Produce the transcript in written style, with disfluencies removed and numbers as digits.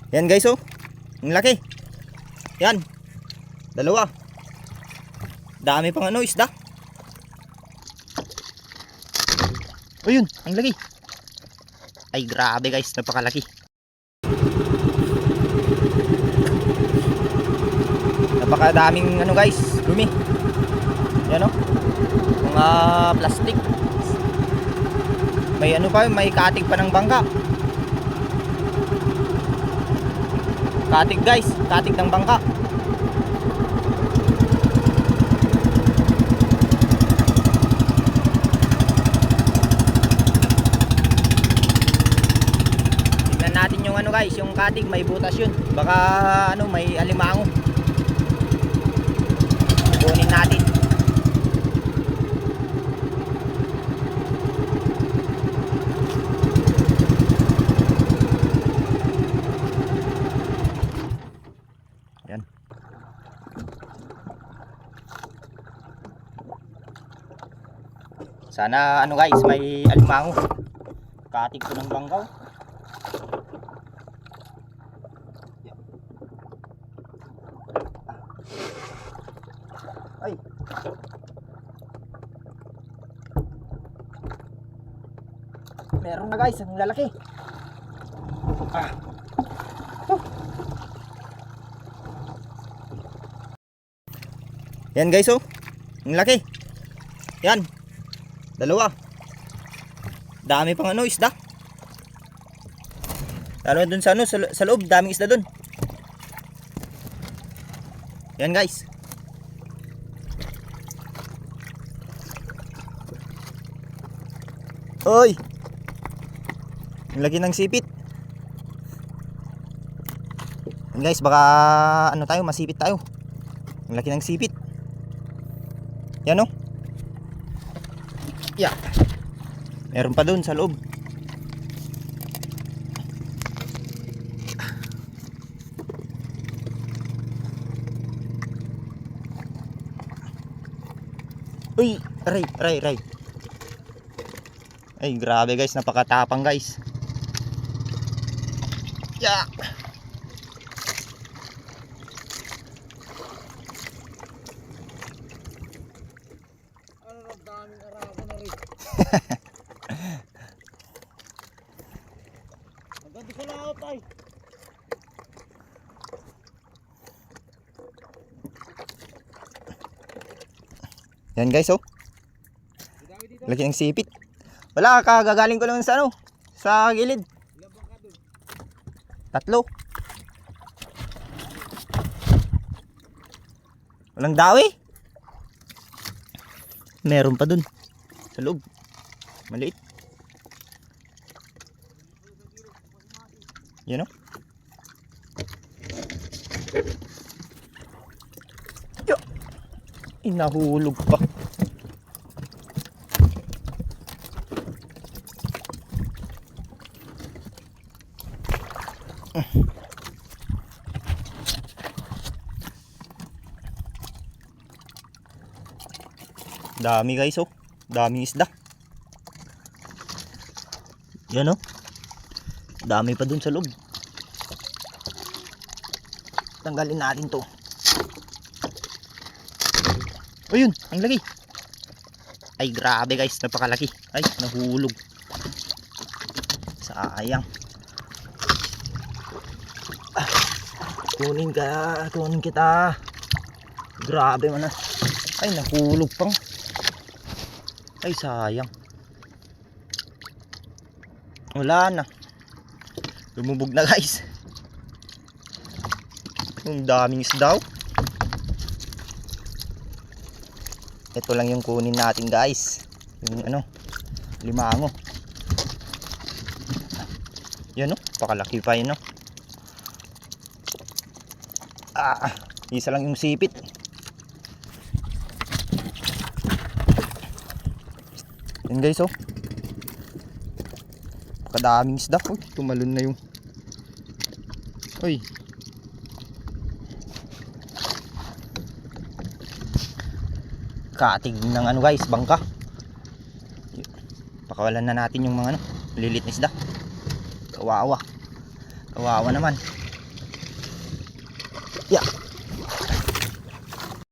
Yan guys, oh. Ang laki. Yan. Dalawa. Dami pang ano, isda. Ayun, ang laki. Ay grabe guys, napakalaki. Napakadaming ano guys, dumi. Yan oh. Mga plastic. May ano pa, may katig pa ng bangka. Katig guys, katig ng bangka. Tignan natin yung ano guys, yung katig may butas yun. Baka ano, may alimango. Kunin natin. Yan. Sana ano guys, may alimango. Katig ko ng bangkaw. Ay. Meron na guys, ang lalaki. Ah. Yan guys, oh. Ang laki. Yan. Dalawa. Dami pang ano, isda. Lalo dun sa ano, sa loob, daming isda dun. Yan guys. Oy. Ang laki ng sipit. Yan guys, baka ano tayo, masipit tayo. Ang laki ng sipit. Yan oh. Yeah. Meron pa doon sa loob. Uy, aray. Ay, grabe guys, napakatapang guys. Yeah. Daming arabo na rin. Maganda sa laot ay. Yan guys, oh. Laki ng sipit. Wala, kagagaling ko lang sa ano, sa gilid. Tatlo. Walang dawi. Meron pa dun sa loob. Maliit. Yan o. Nahulog pa. Dami guys, oh. Daming isda. Yan oh. Dami pa dun sa loob. Tanggalin natin to. Ayun, ang laki. Ay grabe guys, napakalaki. Ay, nahulog. Sayang. Kunin kita. Grabe man na. Ay, nahulog pang. Ay, sayang. Wala na. Lumubog na guys. Ang daming isda. Ito lang yung kunin natin guys. Yung ano, limango. Yan oh, pakalaki pa yun oh. Isa lang yung sipit. Yan guys oh. Kadaming isda. Uy, tumalon na yung. Uy. Katig ng ano guys, bangka. Pakawalan na natin yung mga ano, lilit na isda. Kawawa. Kawawa naman. Yeah.